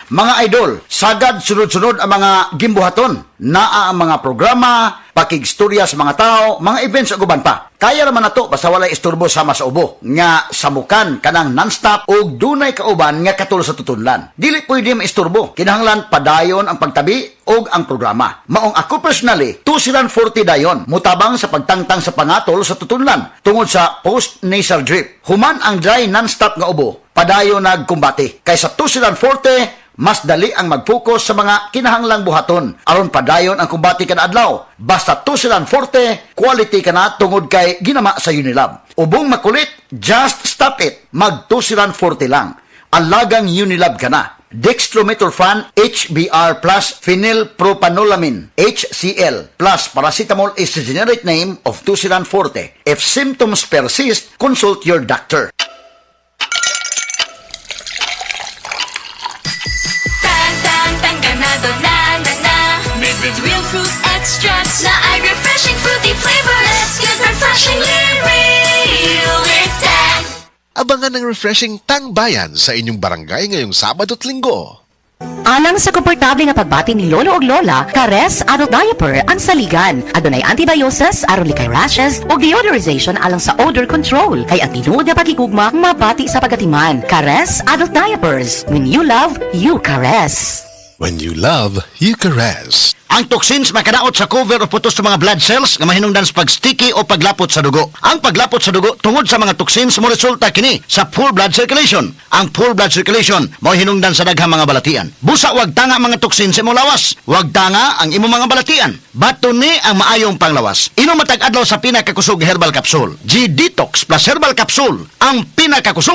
Mga idol, sagad sunod-sunod ang mga gimbuhaton. Naa ang mga programa, pakigstorya sa mga tao, mga events ug uban pa. Kaya naman nato basta walay isturbo sama sa ubo nga samukan kanang non-stop og dunay kauban nga katul sa tutunlan. Dili pwede maisturbo. Kinahanglan padayon ang pagtabi og ang programa. Maong ako personally, 240 dayon mutabang sa pagtangtang sa pangatol sa tutunlan tungod sa post-nasal drip. Human ang dry non-stop nga ubo, padayon nagkumbati. Kaysa 240 mas dali ang mag-focus sa mga kinahanglang buhaton aron padayon ang kumbati kada adlaw. Basta 240 quality ka na tungod kay ginama sa Unilab. Ubong makulit, just stop it. Mag 240 lang. Alagang Unilab ka na. Dextromethorphan HBr plus phenylpropanolamine HCl plus paracetamol is the generic name of 240. If symptoms persist, consult your doctor. Made with real fruit extracts na ay refreshing fruity flavor. Let's get refreshingly real with Tang. Abangan ng refreshing Tang Bayan sa inyong barangay ngayong Sabado at Linggo. Alang sa komportable nga pagbati ni Lolo ug Lola, Kares Adult Diaper ang saligan. Adunay antibiosis aron likay rashes ug deodorization alang sa odor control. Kay ang tinuod nga pagigugma mabati sa pagatiman. Kares Adult Diapers. When you love, you caress. When you love, you caress. Ang toxins makadaot sa cover o putos sa mga blood cells nga mahinungdan sa pag-sticky o paglapot sa dugo. Ang paglapot sa dugo tungod sa mga toxins mo resulta kini sa poor blood circulation. Ang poor blood circulation mo hinungdan sa daghang mga balatian. Busa wag tanga mga toxins sa imong lawas. Wag tanga ang imong mga balatian. Bato ni ang maayong panglawas. Inom matag adlaw sa pinakakusog herbal capsule. G-Detox plus herbal capsule ang pinakakusog.